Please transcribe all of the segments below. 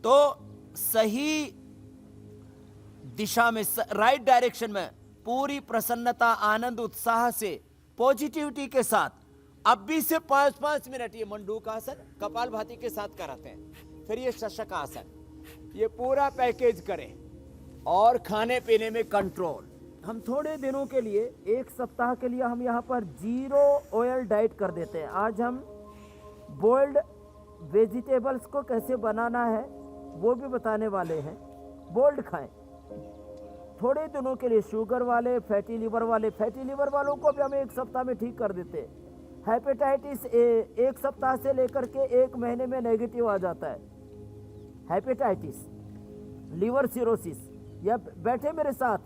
तो सही दिशा में, राइट डायरेक्शन में, पूरी प्रसन्नता, आनंद, उत्साह से, पॉजिटिविटी के साथ अब भी से 5-5 मिनट ये मंडूकासन कपालभाति के साथ कराते हैं। फिर ये शशकासन, ये पूरा पैकेज करें। और खाने पीने में कंट्रोल। हम थोड़े दिनों के लिए, 1 सप्ताह के लिए हम यहाँ पर 0 ऑयल डाइट कर देते हैं। आज हम बॉइल्ड वेजिटेबल्स को कैसे बनाना है वो भी बताने वाले हैं। बोल्ड खाएं। थोड़े दिनों के लिए शुगर वाले, फैटी लीवर वालों को भी हम 1 सप्ताह में ठीक कर देते हैं। हेपेटाइटिस ए 1 सप्ताह से लेकर के 1 महीने में नेगेटिव आ जाता है। हेपेटाइटिस, लीवर सिरोसिस, या बैठे मेरे साथ,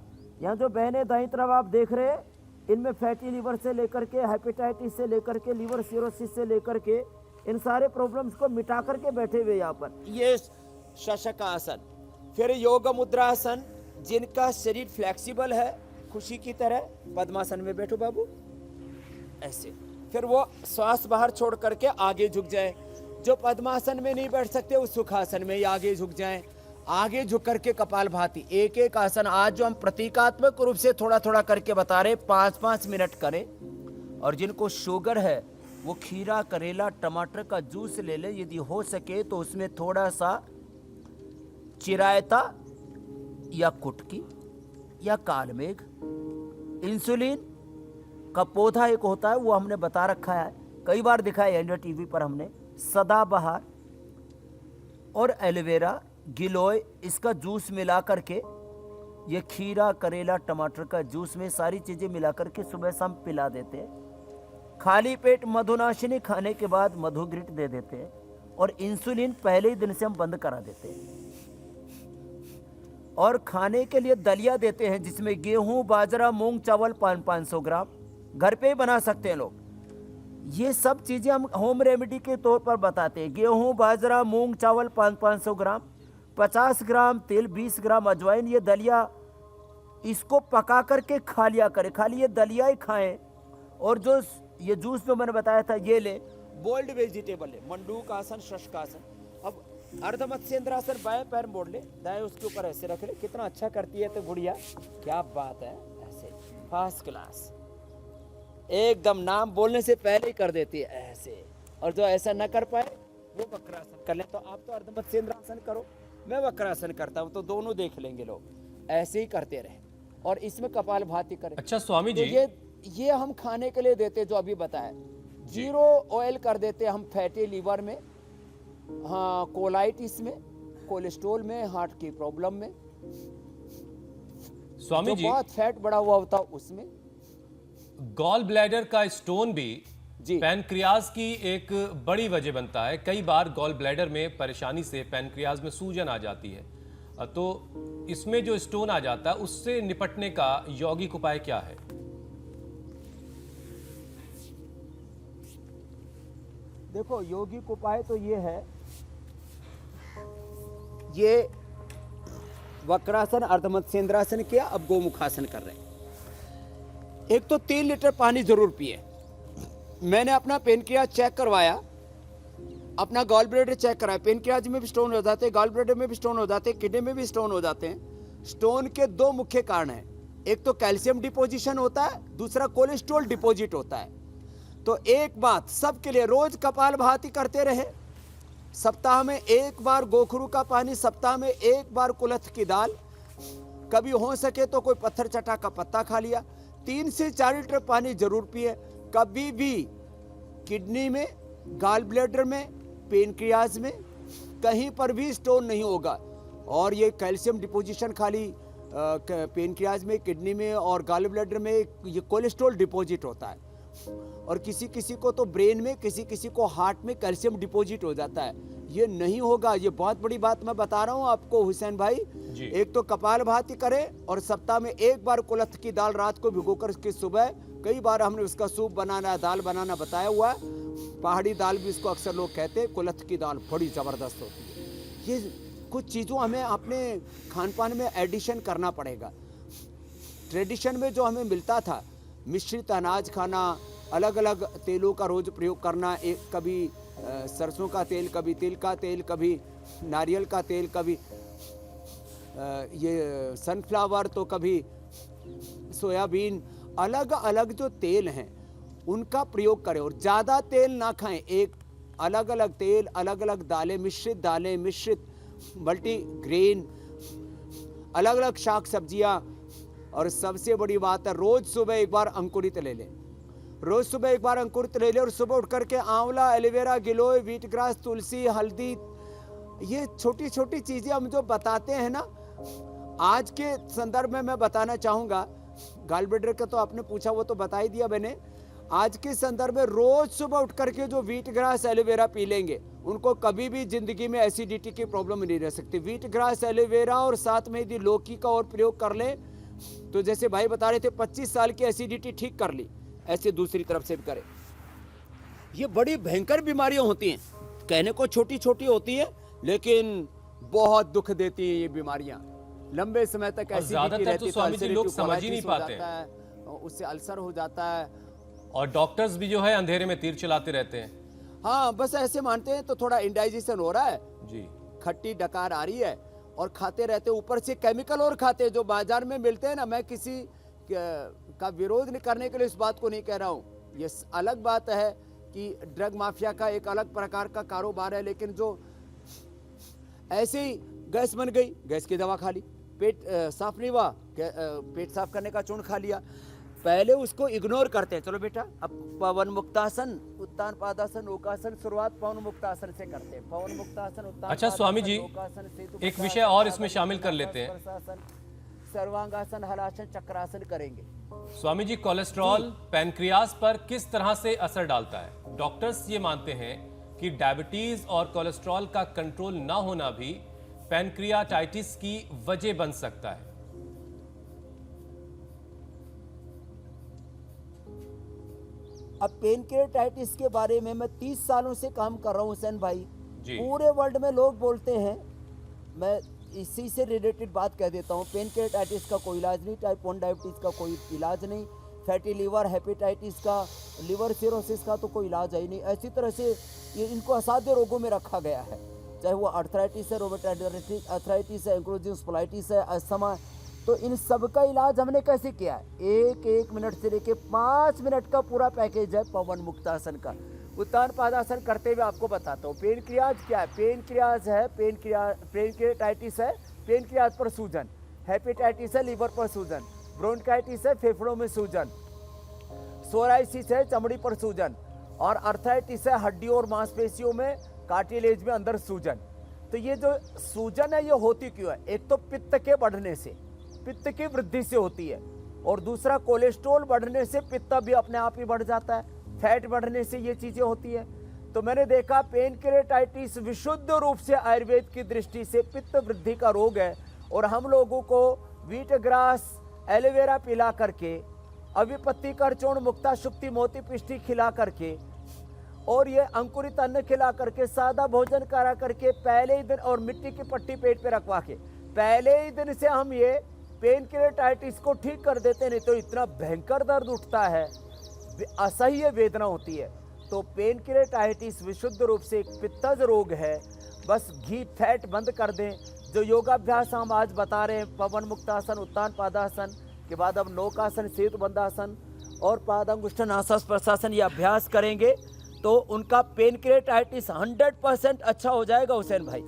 यहाँ जो बहनें दाईं तरफ आप देख रहे हैं, इनमें फैटी लीवर से लेकर के, हेपेटाइटिस से लेकर के, लीवर सिरोसिस से लेकर के, इन सारे प्रॉब्लम्स को मिटा करके बैठे हुए यहाँ पर। ये शशकासन। फिर योग मुद्रासन, जिनका शरीर फ्लेक्सिबल है खुशी की तरह, पद्मासन में बैठो बाबू, ऐसे। फिर वो श्वास बाहर छोड़ करके आगे झुक जाए। जो पद्मासन में नहीं बैठ सकते वो सुखासन में ही आगे झुक जाएं। आगे झुक करके कपालभाति, एक एक आसन आज जो हम प्रतीकात्मक रूप से थोड़ा थोड़ा करके बता रहे, 5-5 मिनट करें। और जिनको शुगर है वो खीरा, करेला, टमाटर का जूस ले लें, यदि हो सके तो उसमें थोड़ा सा चिरायता या कुटकी या कालमेघ। इंसुलिन का पौधा एक होता है, वो हमने बता रखा है, कई बार दिखाया इंडिया टीवी पर हमने। सदाबहार और एलोवेरा, गिलोय, इसका जूस मिला करके, ये खीरा, करेला, टमाटर का जूस में सारी चीजें मिला करके सुबह शाम पिला देते हैं। खाली पेट मधुनाशिनी खाने के बाद मधुग्रिट दे देते हैं। और इंसुलिन पहले ही दिन से हम बंद करा देते हैं। और खाने के लिए दलिया देते हैं, जिसमें गेहूं, बाजरा, मूंग, चावल 500 ग्राम, घर पे ही बना सकते हैं लोग। ये सब चीजें हम होम रेमेडी के तौर पर बताते हैं। गेहूं, बाजरा, मूंग, चावल 500 ग्राम, 50 ग्राम तेल, 20 ग्राम अजवाइन, ये दलिया, इसको पका करके खा लिया करें। खाली ये दलिया ही खाएं। और जो ये जूस जो मैंने बताया था ये ले। बोल्ड वेजिटेबल है, मंडूकासन, शशकासन। अब अर्ध मत्स्येंद्रासन, बाएं पैर मोड़ ले, दाएं उसके ऊपर ऐसे रख ले। कितना अच्छा करती है तो गुड़िया, क्या बात है, ऐसे फर्स्ट क्लास, एकदम नाम बोलने से पहले ही कर देती है ऐसे। और जो ऐसा न कर पाए वो वक्रासन कर ले। तो आप तो अर्ध मत्स्येंद्रासन करो, मैं वक्रासन करता हूँ, तो दोनों देख लेंगे लोग। ऐसे ही करते रहे और इसमें कपालभाति करें। अच्छा स्वामी जी, तो ये हम खाने के लिए देते, जो अभी बताया। 0 ऑयल कर देते हम फैटी लीवर में, हाँ, कोलाइटिस में, कोलेस्ट्रॉल में, हार्ट की प्रॉब्लम में, स्वामी जी, बहुत फैट बढ़ा हुआ होता उसमें। गॉल ब्लैडर का स्टोन भी जी, पैनक्रियाज की एक बड़ी वजह बनता है। कई बार गॉल ब्लैडर में परेशानी से पैनक्रियाज में सूजन आ जाती है, तो इसमें जो स्टोन आ जाता है उससे निपटने का यौगिक उपाय क्या है? देखो यौगिक उपाय तो ये है, ये वक्रासन, अर्धमत्स्येंद्रासन किया, अब गोमुखासन कर रहे हैं। एक तो 3 लीटर पानी जरूर पिए। मैंने अपना पेनक्रियाज चेक करवाया, अपना गॉल ब्लैडर चेक कराया। पेनक्रियाज में भी स्टोन हो जाते हैं, गॉल ब्लैडर में भी स्टोन हो जाते हैं, किडनी में भी स्टोन हो जाते हैं। स्टोन के 2 मुख्य कारण हैं, एक तो कैल्शियम डिपोजिशन होता है, दूसरा कोलेस्ट्रॉल डिपोजिट होता है। तो एक बात सबके लिए, रोज कपालभाति करते रहे। सप्ताह में 1 बार गोखरू का पानी, सप्ताह में 1 बार कुल्थ की दाल, कभी हो सके तो कोई पत्थर चटा का पत्ता खा लिया। 3 से 4 लीटर पानी जरूर पिए। कभी भी किडनी में, गॉल ब्लैडर में, पेनक्रियाज में कहीं पर भी स्टोन नहीं होगा। और ये कैल्शियम डिपोजिशन खाली पेनक्रियाज में, किडनी में और गॉल ब्लैडर में ये कोलेस्ट्रॉल डिपोजिट होता है। और किसी किसी को तो ब्रेन में, किसी किसी को हार्ट में कैल्शियम डिपोजिट हो जाता है। ये नहीं होगा। ये बहुत बड़ी बात मैं बता रहा हूँ आपको हुसैन भाई। एक तो कपालभाति करें और सप्ताह में 1 बार कुल्थ की दाल रात को भिगोकर उसकी सुबह, कई बार हमने उसका सूप बनाना, दाल बनाना बताया हुआ है। पहाड़ी दाल भी इसको अक्सर लोग कहते हैं। कुल्थ की दाल बड़ी ज़बरदस्त होती है। ये कुछ चीज़ों हमें अपने खान पान में एडिशन करना पड़ेगा। ट्रेडिशन में जो हमें मिलता था, मिश्रित अनाज खाना, अलग अलग तेलों का रोज प्रयोग करना, एक कभी सरसों का तेल, कभी तिल का तेल, कभी नारियल का तेल, कभी ये सनफ्लावर, तो कभी सोयाबीन, अलग अलग जो तेल हैं उनका प्रयोग करें और ज़्यादा तेल ना खाएं। एक अलग अलग तेल, अलग अलग दालें, मिश्रित मल्टीग्रेन, अलग अलग शाक सब्जियां, और सबसे बड़ी बात है रोज सुबह एक बार अंकुरित ले लें। रोज सुबह एक बार अंकुरित ले लें और सुबह उठ करके आंवला, एलोवेरा, गिलोय, व्हीट ग्रास, तुलसी, हल्दी, ये छोटी छोटी चीजें हम जो बताते हैं ना, आज के संदर्भ में मैं बताना चाहूंगा। गॉल ब्लैडर का तो आपने पूछा, वो तो बता ही दिया मैंने। आज के संदर्भ में रोज सुबह उठ करके जो व्हीट ग्रास, एलोवेरा पी लेंगे, उनको कभी भी जिंदगी में एसिडिटी की प्रॉब्लम नहीं रह सकती। व्हीट ग्रास, एलोवेरा और साथ में यदि लौकी का और प्रयोग कर लें तो जैसे भाई बता रहे थे 25 साल की एसिडिटी ठीक कर ली, ऐसे दूसरी तरफ से भी करें। ये बड़ी भयंकर बीमारियां होती हैं, कहने को छोटी छोटी होती है लेकिन बहुत दुख देती है ये बीमारियां। लंबे समय तक ज्यादातर रहती तो है, स्वामी जी लोग समझ ही नहीं पाते है, उससे अल्सर हो जाता है। और डॉक्टर्स भी जो है अंधेरे में तीर चलाते रहते हैं। हाँ, बस ऐसे मानते हैं तो थोड़ा इंडाइजेशन हो रहा है जी, खट्टी डकार आ रही है और खाते रहते, ऊपर से केमिकल और खाते हैं जो बाजार में मिलते हैं ना। मैं किसी का विरोध नहीं करने के लिए इस बात को नहीं कह रहा हूँ, ये अलग बात है कि ड्रग माफिया का एक अलग प्रकार का कारोबार है, लेकिन जो ऐसे ही गैस बन गई, गैस की दवा खा ली, पेट साफ नहीं हुआ, पेट साफ करने का चूर्ण खा लिया, पहले उसको इग्नोर करते हैं। चलो बेटा, अब पवन मुक्तासन, उत्तान पादासन, ओकासन, शुरुआत पवन मुक्तासन से करते हैं। पवन मुक्तासन, उत्तान अच्छा स्वामी जी, एक विषय और इसमें शामिल कर लेते हैं। सर्वांगासन, हलासन, चक्रासन करेंगे। स्वामी जी, कोलेस्ट्रॉल पैनक्रियाज पर किस तरह से असर डालता है? डॉक्टर्स ये मानते हैं कि डायबिटीज और कोलेस्ट्रॉल का कंट्रोल ना होना भी पैनक्रियाटाइटिस की वजह बन सकता है। अब पेनक्रियाटाइटिस के बारे में मैं 30 सालों से काम कर रहा हूं हुसैन भाई जी। पूरे वर्ल्ड में लोग बोलते हैं, मैं इसी से रिलेटेड बात कह देता हूं, पेनक्रियाटाइटिस का कोई इलाज नहीं, टाइप 1 डायबिटीज का कोई इलाज नहीं, फैटी लीवर, हेपेटाइटिस का, लिवर सिरोसिस का तो कोई इलाज है ही नहीं। ऐसी तरह से ये इनको असाध्य रोगों में रखा गया है, चाहे वो अर्थराइटिस है, रोमेटोइड अर्थराइटिस है, एंक्लोजिंग स्पोलाइटिस है, अस्थमा, तो इन सब का इलाज हमने कैसे किया है? एक मिनट से लेके 5 मिनट का पूरा पैकेज है पवन मुक्तासन का। उत्तान पादासन करते हुए आपको बताता हूँ। पेनक्रियाज क्या है? पेनक्रियाज है, पेनक्रियाटाइटिस है, पेनक्रियाज पर सूजन, हेपेटाइटिस है, लीवर पर सूजन, ब्रोंकाइटिस है, फेफड़ों में सूजन, सोराइसिस है, चमड़ी पर सूजन, और अर्थराइटिस है, हड्डियों और मांसपेशियों में, कार्टिलेज में अंदर सूजन। तो ये जो सूजन है ये होती क्यों है? एक तो पित्त के बढ़ने से, पित्त की वृद्धि से होती है, और दूसरा कोलेस्ट्रॉल बढ़ने से पित्त भी अपने आप ही बढ़ जाता है, फैट बढ़ने से ये चीजें होती है। तो मैंने देखा पेनक्रियाटाइटिस विशुद्ध रूप से आयुर्वेद की दृष्टि से पित्त वृद्धि का रोग है, और हम लोगों को व्हीट ग्रास, एलोवेरा पिला करके, अविपत्ति कर चूर्ण, मुक्ता शुक्ति, मोती पिष्टी खिला करके, और ये अंकुरित अन्न खिला करके, सादा भोजन करा करके, पहले ही दिन, और मिट्टी की पट्टी पेट पे रखवा के पहले ही दिन से हम ये पेनक्रियाटाइटिस को ठीक कर देते, नहीं तो इतना भयंकर दर्द उठता है, असह्य वेदना होती है। तो पेनक्रियाटाइटिस विशुद्ध रूप से एक पित्तज रोग है। बस घी फैट बंद कर दें। जो योगाभ्यास हम आज बता रहे हैं, पवन मुक्तासन, उत्तान पादासन के बाद अब नौकासन, सेतु बंधासन और पादांगुष्ठन आश्वास प्रश्वासन, ये अभ्यास करेंगे तो उनका पेनक्रियाटाइटिस 100% अच्छा हो जाएगा हुसैन भाई।